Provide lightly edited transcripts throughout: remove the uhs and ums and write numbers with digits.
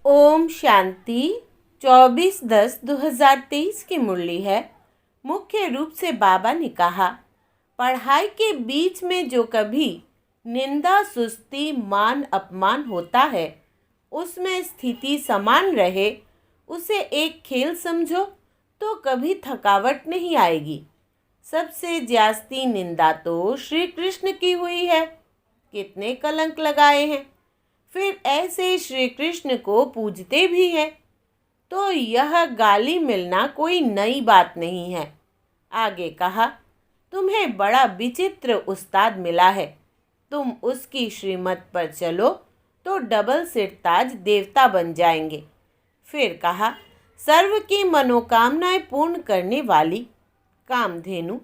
ओम शांति 24/10/2023 की मुरली है। मुख्य रूप से बाबा ने कहा, पढ़ाई के बीच में जो कभी निंदा, सुस्ती, मान अपमान होता है, उसमें स्थिति समान रहे, उसे एक खेल समझो तो कभी थकावट नहीं आएगी। सबसे ज्यास्ती निंदा तो श्री कृष्ण की हुई है, कितने कलंक लगाए हैं। फिर ऐसे श्री कृष्ण को पूजते भी हैं, तो यह गाली मिलना कोई नई बात नहीं है। आगे कहा, तुम्हें बड़ा विचित्र उस्ताद मिला है, तुम उसकी श्रीमत पर चलो तो डबल सिरताज देवता बन जाएंगे। फिर कहा, सर्व की मनोकामनाएं पूर्ण करने वाली कामधेनु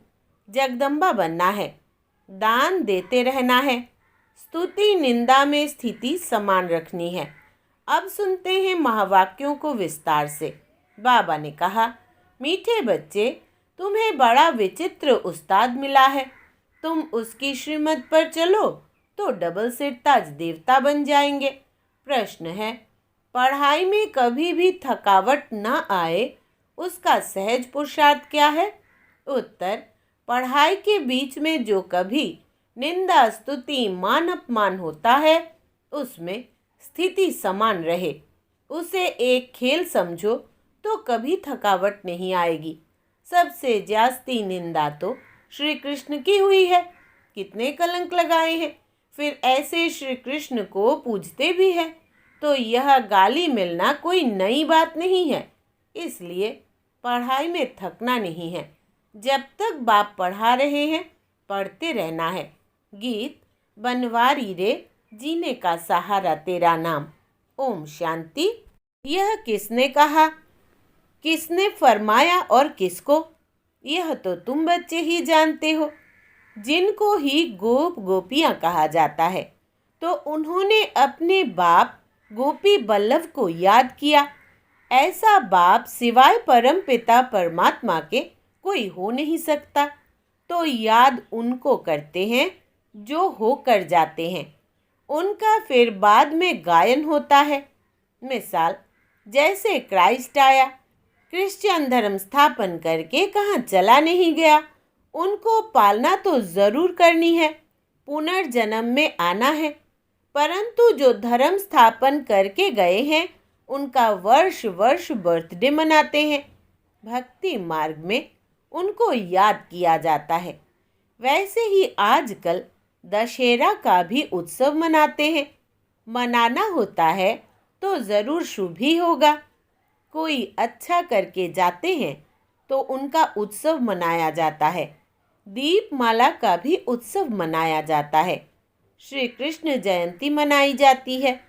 जगदम्बा बनना है, दान देते रहना है, स्तुति निंदा में स्थिति समान रखनी है। अब सुनते हैं महावाक्यों को विस्तार से। बाबा ने कहा, मीठे बच्चे, तुम्हें बड़ा विचित्र उस्ताद मिला है, तुम उसकी श्रीमत पर चलो तो डबल सिरताज देवता बन जाएंगे। प्रश्न है, पढ़ाई में कभी भी थकावट न आए, उसका सहज पुरुषार्थ क्या है? उत्तर, पढ़ाई के बीच में जो कभी निंदा, स्तुति, मान अपमान होता है, उसमें स्थिति समान रहे, उसे एक खेल समझो तो कभी थकावट नहीं आएगी। सबसे जास्ती निंदा तो श्री कृष्ण की हुई है, कितने कलंक लगाए हैं। फिर ऐसे श्री कृष्ण को पूजते भी हैं, तो यह गाली मिलना कोई नई बात नहीं है। इसलिए पढ़ाई में थकना नहीं है। जब तक बाप पढ़ा रहे हैं, पढ़ते रहना है। गीत बनवारी रे, जीने का सहारा तेरा नाम। ओम शांति। यह किसने कहा, किसने फरमाया और किसको? यह तो तुम बच्चे ही जानते हो। जिनको ही गोप गोपियाँ कहा जाता है, तो उन्होंने अपने बाप गोपी बल्लभ को याद किया। ऐसा बाप सिवाय परम पिता परमात्मा के कोई हो नहीं सकता। तो याद उनको करते हैं जो होकर जाते हैं, उनका फिर बाद में गायन होता है। मिसाल, जैसे क्राइस्ट आया, क्रिश्चियन धर्म स्थापन करके कहाँ चला नहीं गया। उनको पालना तो ज़रूर करनी है, पुनर्जन्म में आना है। परंतु जो धर्म स्थापन करके गए हैं, उनका वर्ष वर्ष बर्थडे मनाते हैं। भक्ति मार्ग में उनको याद किया जाता है। वैसे ही आजकल दशहरा का भी उत्सव मनाते हैं। मनाना होता है तो ज़रूर शुभ ही होगा। कोई अच्छा करके जाते हैं तो उनका उत्सव मनाया जाता है। दीपमाला का भी उत्सव मनाया जाता है। श्री कृष्ण जयंती मनाई जाती है।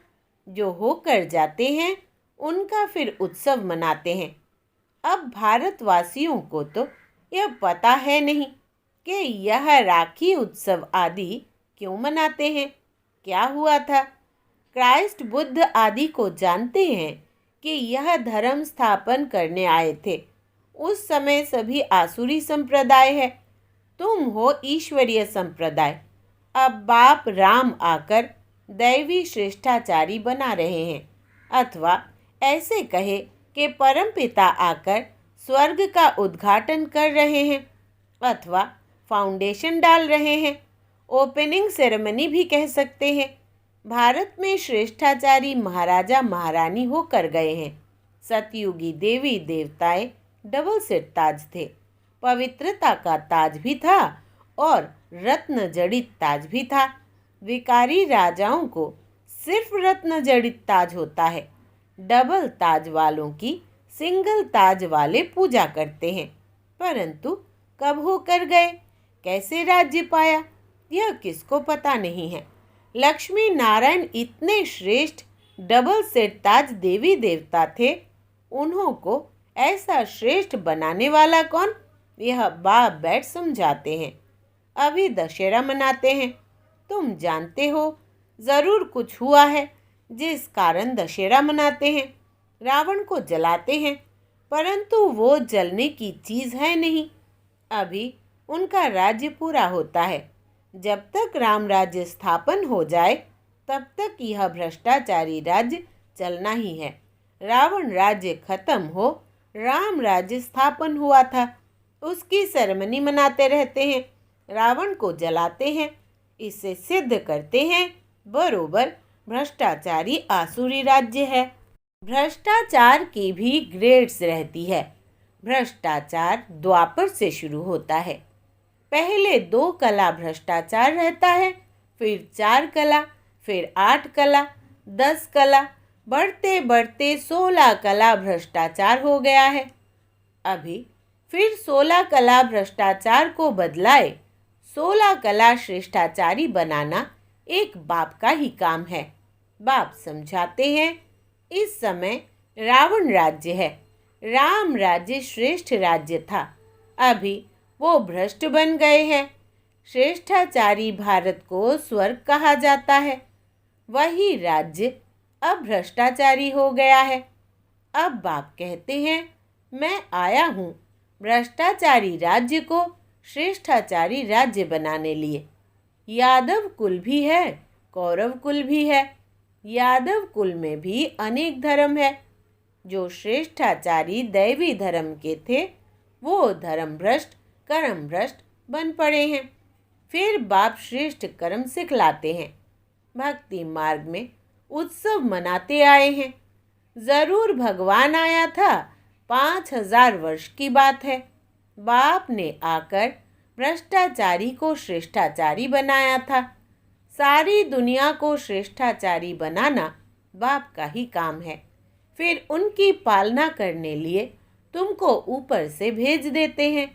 जो होकर जाते हैं, उनका फिर उत्सव मनाते हैं। अब भारतवासियों को तो यह पता है नहीं कि यह राखी उत्सव आदि क्यों मनाते हैं, क्या हुआ था। क्राइस्ट बुद्ध आदि को जानते हैं कि यह धर्म स्थापन करने आए थे। उस समय सभी आसुरी संप्रदाय है, तुम हो ईश्वरीय संप्रदाय। अब बाप राम आकर दैवी श्रेष्ठाचारी बना रहे हैं, अथवा ऐसे कहे कि परमपिता आकर स्वर्ग का उद्घाटन कर रहे हैं, अथवा फाउंडेशन डाल रहे हैं। ओपनिंग सेरेमनी भी कह सकते हैं। भारत में श्रेष्ठाचारी महाराजा महारानी होकर गए हैं। सतयुगी देवी देवताएं डबल सिर ताज थे। पवित्रता का ताज भी था और रत्न जड़ित ताज भी था। विकारी राजाओं को सिर्फ रत्न जड़ित ताज होता है। डबल ताज वालों की सिंगल ताज वाले पूजा करते हैं। परंतु कब होकर गए, कैसे राज्य पाया, यह किसको पता नहीं है। लक्ष्मी नारायण इतने श्रेष्ठ डबल सेट ताज देवी देवता थे, उन्हों को ऐसा श्रेष्ठ बनाने वाला कौन, यह बाप बैठ समझाते हैं। अभी दशहरा मनाते हैं, तुम जानते हो ज़रूर कुछ हुआ है जिस कारण दशहरा मनाते हैं। रावण को जलाते हैं, परंतु वो जलने की चीज़ है नहीं। अभी उनका राज्य पूरा होता है। जब तक राम राज्य स्थापन हो जाए, तब तक यह भ्रष्टाचारी राज्य चलना ही है। रावण राज्य खत्म हो राम राज्य स्थापन हुआ था। उसकी सेरेमनी मनाते रहते हैं, रावण को जलाते हैं। इससे सिद्ध करते हैं बरोबर भ्रष्टाचारी आसुरी राज्य है। भ्रष्टाचार की भी ग्रेड्स रहती है। भ्रष्टाचार द्वापर से शुरू होता है। पहले 2 कला भ्रष्टाचार रहता है, फिर 4 कला, फिर 8 कला, 10 कला, बढ़ते बढ़ते 16 कला भ्रष्टाचार हो गया है। अभी फिर 16 कला भ्रष्टाचार को बदलाए 16 कला श्रेष्ठाचारी बनाना एक बाप का ही काम है। बाप समझाते हैं, इस समय रावण राज्य है, राम राज्य श्रेष्ठ राज्य था, अभी वो भ्रष्ट बन गए हैं। श्रेष्ठाचारी भारत को स्वर्ग कहा जाता है, वही राज्य अब भ्रष्टाचारी हो गया है। अब बाप कहते हैं, मैं आया हूँ भ्रष्टाचारी राज्य को श्रेष्ठाचारी राज्य बनाने लिए। यादव कुल भी है, कौरव कुल भी है। यादव कुल में भी अनेक धर्म है। जो श्रेष्ठाचारी दैवी धर्म के थे वो धर्म भ्रष्ट कर्म भ्रष्ट बन पड़े हैं। फिर बाप श्रेष्ठ कर्म सिखलाते हैं। भक्ति मार्ग में उत्सव मनाते आए हैं। जरूर भगवान आया था, 5000 वर्ष की बात है। बाप ने आकर भ्रष्टाचारी को श्रेष्ठाचारी बनाया था। सारी दुनिया को श्रेष्ठाचारी बनाना बाप का ही काम है। फिर उनकी पालना करने लिए तुमको ऊपर से भेज देते हैं।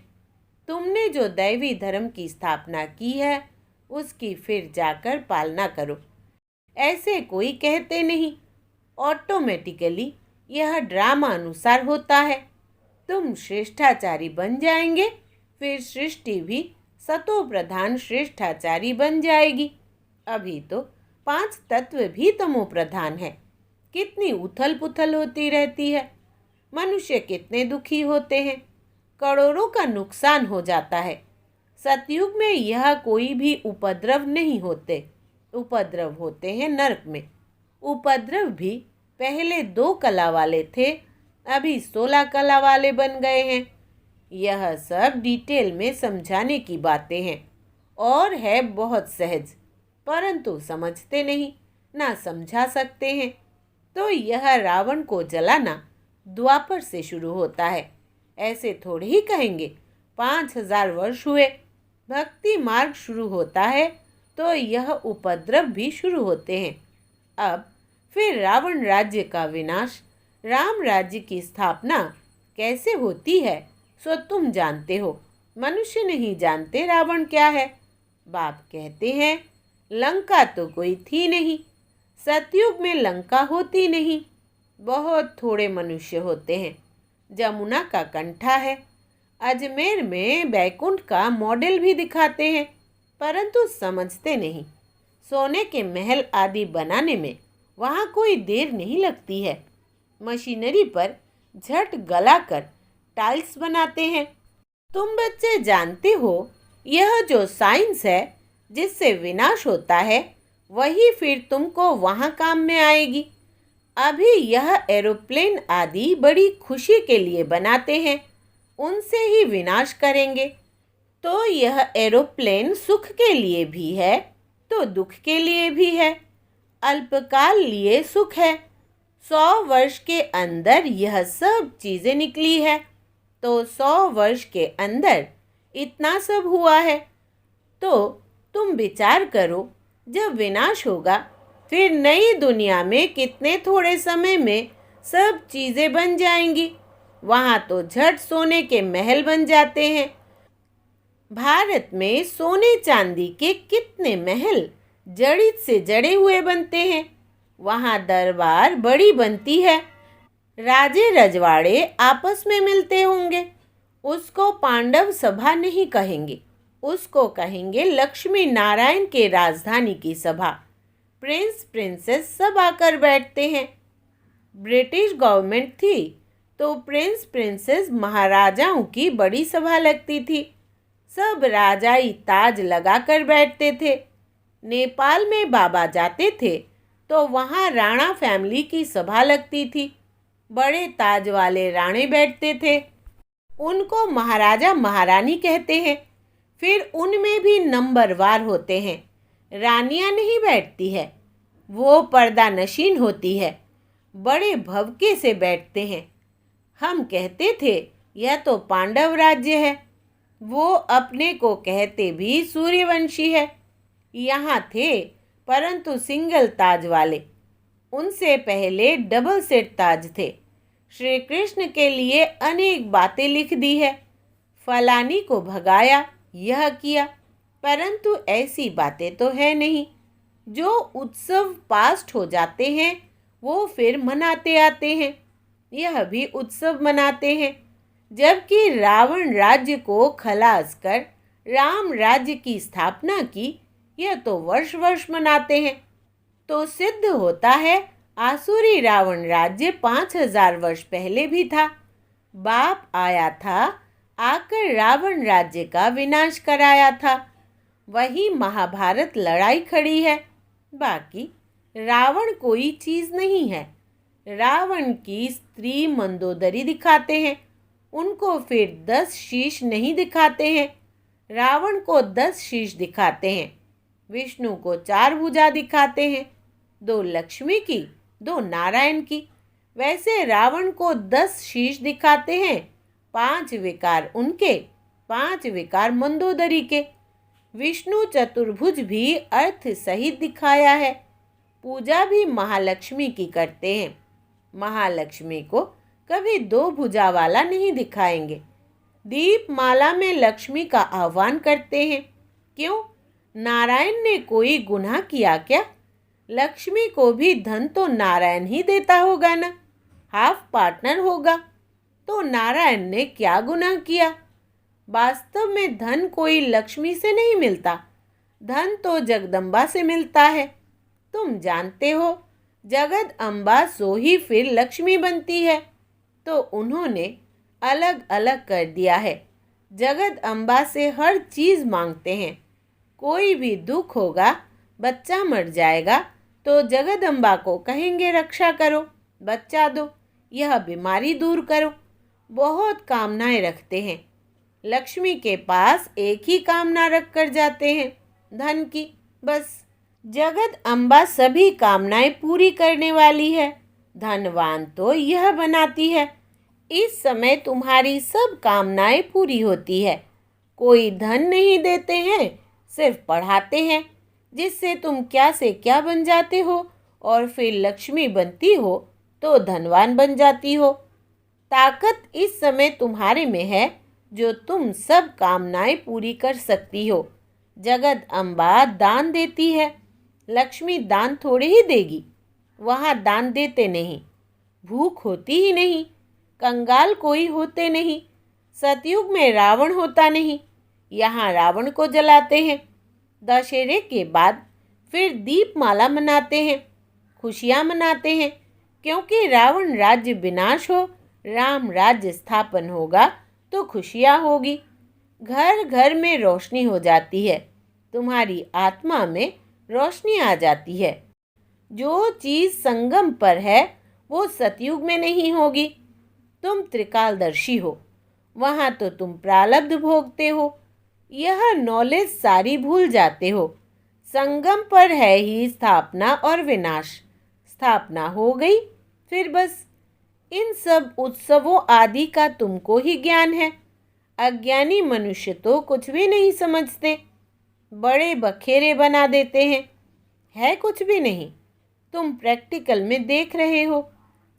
तुमने जो दैवी धर्म की स्थापना की है उसकी फिर जाकर पालना करो। ऐसे कोई कहते नहीं, ऑटोमेटिकली यह ड्रामा अनुसार होता है। तुम श्रेष्ठाचारी बन जाएंगे, फिर सृष्टि भी सतो प्रधान श्रेष्ठाचारी बन जाएगी। अभी तो 5 तत्व भी तमो प्रधान है। कितनी उथल पुथल होती रहती है। मनुष्य कितने दुखी होते हैं, करोड़ों का नुकसान हो जाता है। सतयुग में यह कोई भी उपद्रव नहीं होते, उपद्रव होते हैं नरक में। उपद्रव भी पहले 2 कला वाले थे, अभी 16 कला वाले बन गए हैं। यह सब डिटेल में समझाने की बातें हैं और है बहुत सहज, परंतु समझते नहीं, ना समझा सकते हैं। तो यह रावण को जलाना द्वापर से शुरू होता है। ऐसे थोड़े ही कहेंगे 5000 वर्ष हुए। भक्ति मार्ग शुरू होता है तो यह उपद्रव भी शुरू होते हैं। अब फिर रावण राज्य का विनाश, राम राज्य की स्थापना कैसे होती है सो तुम जानते हो, मनुष्य नहीं जानते रावण क्या है। बाप कहते हैं, लंका तो कोई थी नहीं। सतयुग में लंका होती नहीं, बहुत थोड़े मनुष्य होते हैं। जमुना का कंठा है। अजमेर में बैकुंठ का मॉडल भी दिखाते हैं, परंतु समझते नहीं। सोने के महल आदि बनाने में वहाँ कोई देर नहीं लगती है। मशीनरी पर झट गलाकर टाइल्स बनाते हैं। तुम बच्चे जानते हो, यह जो साइंस है जिससे विनाश होता है वही फिर तुमको वहाँ काम में आएगी। अभी यह एरोप्लेन आदि बड़ी खुशी के लिए बनाते हैं, उनसे ही विनाश करेंगे। तो यह एरोप्लेन सुख के लिए भी है तो दुख के लिए भी है। अल्पकाल लिए सुख है, 100 वर्ष के अंदर यह सब चीज़ें निकली है, तो 100 वर्ष के अंदर इतना सब हुआ है। तो तुम विचार करो, जब विनाश होगा फिर नई दुनिया में कितने थोड़े समय में सब चीज़ें बन जाएंगी। वहाँ तो झट सोने के महल बन जाते हैं। भारत में सोने चांदी के कितने महल जड़ित से जड़े हुए बनते हैं। वहाँ दरबार बड़ी बनती है, राजे रजवाड़े आपस में मिलते होंगे। उसको पांडव सभा नहीं कहेंगे, उसको कहेंगे लक्ष्मी नारायण के राजधानी की सभा। प्रिंस प्रिंसेस सब आकर बैठते हैं। ब्रिटिश गवर्नमेंट थी तो प्रिंस प्रिंसेस महाराजाओं की बड़ी सभा लगती थी। सब राजाई ताज लगाकर बैठते थे। नेपाल में बाबा जाते थे तो वहाँ राणा फैमिली की सभा लगती थी। बड़े ताज वाले राणे बैठते थे, उनको महाराजा महारानी कहते हैं। फिर उनमें भी नंबरवार होते हैं। रानियां नहीं बैठती है, वो पर्दा नशीन होती है, बड़े भवके से बैठते हैं। हम कहते थे यह तो पांडव राज्य है, वो अपने को कहते भी सूर्यवंशी है। यहाँ थे परंतु सिंगल ताज वाले, उनसे पहले डबल सेट ताज थे। श्री कृष्ण के लिए अनेक बातें लिख दी है, फलानी को भगाया, यह किया, परंतु ऐसी बातें तो है नहीं। जो उत्सव पास्ट हो जाते हैं वो फिर मनाते आते हैं, यह भी उत्सव मनाते हैं। जबकि रावण राज्य को खलास कर राम राज्य की स्थापना की, यह तो वर्ष वर्ष मनाते हैं। तो सिद्ध होता है आसुरी रावण राज्य 5000 वर्ष पहले भी था। बाप आया था, आकर रावण राज्य का विनाश कराया था। वही महाभारत लड़ाई खड़ी है। बाकी रावण कोई चीज़ नहीं है। रावण की स्त्री मंदोदरी दिखाते हैं, उनको फिर 10 शीश नहीं दिखाते हैं। रावण को 10 शीश दिखाते हैं, विष्णु को 4 भुजा दिखाते हैं, 2 लक्ष्मी की, 2 नारायण की। वैसे रावण को 10 शीश दिखाते हैं, 5 विकार उनके, 5 विकार मंदोदरी के। विष्णु चतुर्भुज भी अर्थ सहित दिखाया है। पूजा भी महालक्ष्मी की करते हैं। महालक्ष्मी को कभी 2 भुजा वाला नहीं दिखाएंगे। दीप माला में लक्ष्मी का आह्वान करते हैं। क्यों? नारायण ने कोई गुनाह किया क्या? लक्ष्मी को भी धन तो नारायण ही देता होगा ना, हाफ पार्टनर होगा। तो नारायण ने क्या गुनाह किया? वास्तव में धन कोई लक्ष्मी से नहीं मिलता, धन तो जगदम्बा से मिलता है। तुम जानते हो जगद अम्बा सो ही फिर लक्ष्मी बनती है, तो उन्होंने अलग अलग कर दिया है। जगद अम्बा से हर चीज़ मांगते हैं। कोई भी दुख होगा, बच्चा मर जाएगा, तो जगदम्बा को कहेंगे रक्षा करो, बच्चा दो, यह बीमारी दूर करो। बहुत कामनाएं रखते हैं। लक्ष्मी के पास एक ही कामना रख कर जाते हैं, धन की, बस। जगद अम्बा सभी कामनाएं पूरी करने वाली है। धनवान तो यह बनाती है। इस समय तुम्हारी सब कामनाएं पूरी होती है। कोई धन नहीं देते हैं, सिर्फ पढ़ाते हैं, जिससे तुम क्या से क्या बन जाते हो, और फिर लक्ष्मी बनती हो तो धनवान बन जाती हो। ताकत इस समय तुम्हारे में है, जो तुम सब कामनाएं पूरी कर सकती हो। जगद अम्बा दान देती है। लक्ष्मी दान थोड़े ही देगी, वहाँ दान देते नहीं। भूख होती ही नहीं, कंगाल कोई होते नहीं। सतयुग में रावण होता नहीं, यहाँ रावण को जलाते हैं। दशहरे के बाद फिर दीपमाला मनाते हैं, खुशियाँ मनाते हैं, क्योंकि रावण राज्य विनाश हो, राम राज्य स्थापन होगा तो खुशियाँ होगी। घर घर में रोशनी हो जाती है, तुम्हारी आत्मा में रोशनी आ जाती है। जो चीज़ संगम पर है वो सतयुग में नहीं होगी। तुम त्रिकालदर्शी हो, वहाँ तो तुम प्रारब्ध भोगते हो, यह नॉलेज सारी भूल जाते हो। संगम पर है ही स्थापना और विनाश। स्थापना हो गई फिर बस। इन सब उत्सवों आदि का तुमको ही ज्ञान है। अज्ञानी मनुष्य तो कुछ भी नहीं समझते, बड़े बखेरे बना देते हैं, है कुछ भी नहीं। तुम प्रैक्टिकल में देख रहे हो।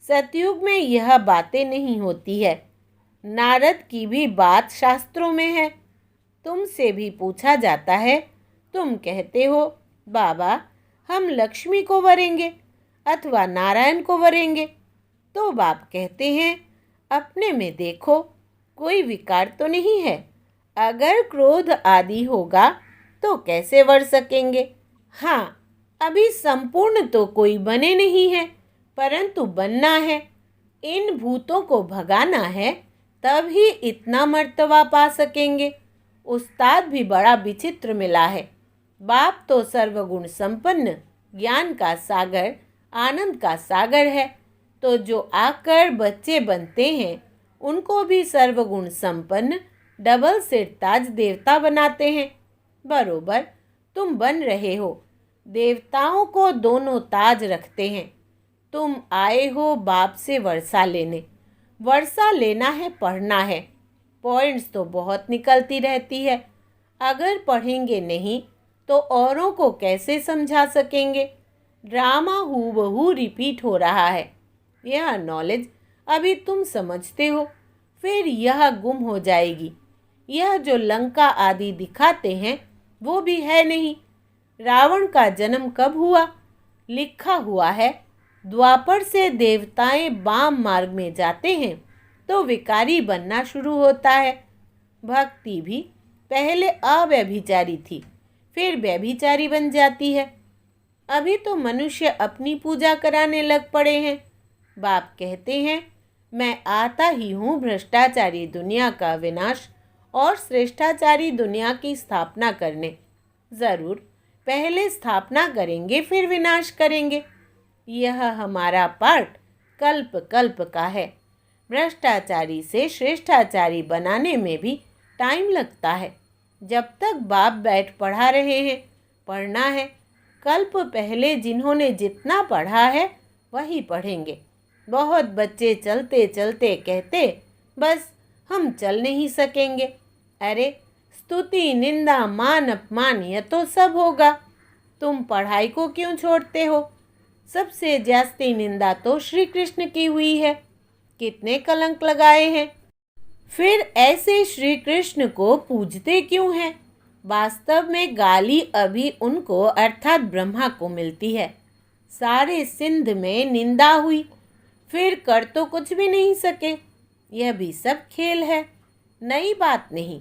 सतयुग में यह बातें नहीं होती है। नारद की भी बात शास्त्रों में है। तुमसे भी पूछा जाता है, तुम कहते हो बाबा हम लक्ष्मी को वरेंगे अथवा नारायण को वरेंगे, तो बाप कहते हैं अपने में देखो, कोई विकार तो नहीं है। अगर क्रोध आदि होगा तो कैसे वर सकेंगे? हाँ, अभी संपूर्ण तो कोई बने नहीं है, परंतु बनना है। इन भूतों को भगाना है, तब ही इतना मर्तबा पा सकेंगे। उस्ताद भी बड़ा विचित्र मिला है। बाप तो सर्वगुण संपन्न, ज्ञान का सागर, आनंद का सागर है। तो जो आकर बच्चे बनते हैं उनको भी सर्वगुण संपन्न डबल सिरताज देवता बनाते हैं। बरोबर तुम बन रहे हो। देवताओं को दोनों ताज रखते हैं। तुम आए हो बाप से वर्षा लेने। वर्षा लेना है, पढ़ना है। पॉइंट्स तो बहुत निकलती रहती है। अगर पढ़ेंगे नहीं तो औरों को कैसे समझा सकेंगे। ड्रामा हूबहू रिपीट हो रहा है। यह नॉलेज अभी तुम समझते हो, फिर यह गुम हो जाएगी। यह जो लंका आदि दिखाते हैं वो भी है नहीं। रावण का जन्म कब हुआ? लिखा हुआ है, द्वापर से देवताएं वाम मार्ग में जाते हैं तो विकारी बनना शुरू होता है। भक्ति भी पहले अव्यभिचारी थी, फिर व्यभिचारी बन जाती है। अभी तो मनुष्य अपनी पूजा कराने लग पड़े हैं। बाप कहते हैं, मैं आता ही हूँ भ्रष्टाचारी दुनिया का विनाश और श्रेष्ठाचारी दुनिया की स्थापना करने। ज़रूर पहले स्थापना करेंगे, फिर विनाश करेंगे। यह हमारा पाठ कल्प कल्प का है। भ्रष्टाचारी से श्रेष्ठाचारी बनाने में भी टाइम लगता है। जब तक बाप बैठ पढ़ा रहे हैं, पढ़ना है। कल्प पहले जिन्होंने जितना पढ़ा है वही पढ़ेंगे। बहुत बच्चे चलते चलते कहते, बस हम चल नहीं सकेंगे। अरे स्तुति निंदा मान अपमान यह तो सब होगा। तुम पढ़ाई को क्यों छोड़ते हो? सबसे जास्ती निंदा तो श्री कृष्ण की हुई है। कितने कलंक लगाए हैं। फिर ऐसे श्री कृष्ण को पूजते क्यों हैं? वास्तव में गाली अभी उनको अर्थात ब्रह्मा को मिलती है। सारे सिंध में निंदा हुई, फिर कर तो कुछ भी नहीं सके। यह भी सब खेल है, नई बात नहीं।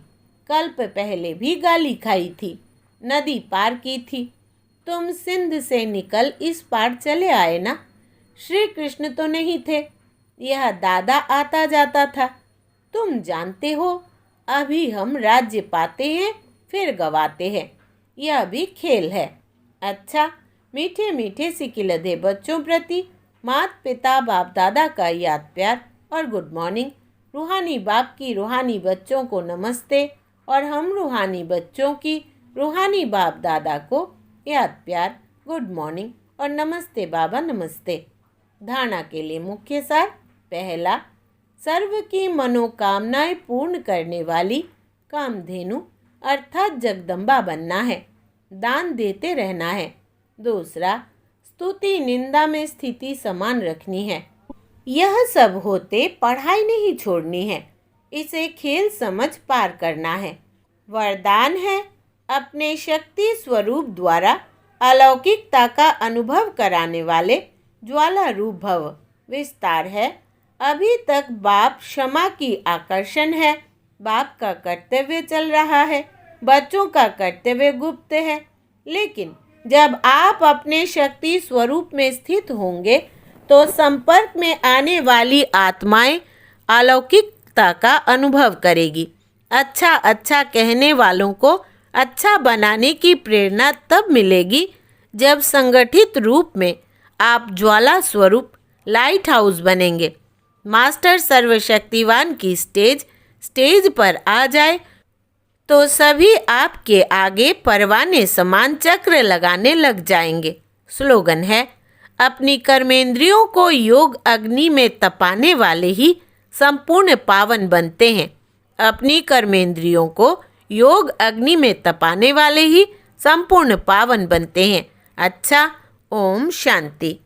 कल्प पहले भी गाली खाई थी, नदी पार की थी। तुम सिंध से निकल इस पार चले आए ना। श्री कृष्ण तो नहीं थे, यह दादा आता जाता था। तुम जानते हो, अभी हम राज्य पाते हैं फिर गवाते हैं। यह भी खेल है। अच्छा, मीठे मीठे सिकिलधे बच्चों प्रति माता पिता बाप दादा का याद प्यार और गुड मॉर्निंग। रूहानी बाप की रूहानी बच्चों को नमस्ते और हम रूहानी बच्चों की रूहानी बाप दादा को याद प्यार, गुड मॉर्निंग और नमस्ते बाबा नमस्ते। धारणा के लिए मुख्य सार। पहला, सर्व की मनोकामनाएं पूर्ण करने वाली कामधेनु अर्थात जगदम्बा बनना है, दान देते रहना है। दूसरा, स्तुति निंदा में स्थिति समान रखनी है। यह सब होते पढ़ाई नहीं छोड़नी है, इसे खेल समझ पार करना है। वरदान है, अपने शक्ति स्वरूप द्वारा अलौकिकता का अनुभव कराने वाले ज्वाला रूप भव। विस्तार है, अभी तक बाप क्षमा की आकर्षण है। बाप का कर्तव्य चल रहा है, बच्चों का कर्तव्य गुप्त है। लेकिन जब आप अपने शक्ति स्वरूप में स्थित होंगे तो संपर्क में आने वाली आत्माएं अलौकिकता का अनुभव करेगी। अच्छा अच्छा कहने वालों को अच्छा बनाने की प्रेरणा तब मिलेगी जब संगठित रूप में आप ज्वाला स्वरूप लाइट हाउस बनेंगे। मास्टर सर्वशक्तिवान की स्टेज पर आ जाए तो सभी आपके आगे परवाने समान चक्र लगाने लग जाएंगे। स्लोगन है, अपनी कर्मेंद्रियों को योग अग्नि में तपाने वाले ही संपूर्ण पावन बनते हैं। अपनी कर्मेंद्रियों को योग अग्नि में तपाने वाले ही संपूर्ण पावन बनते हैं। अच्छा, ओम शांति।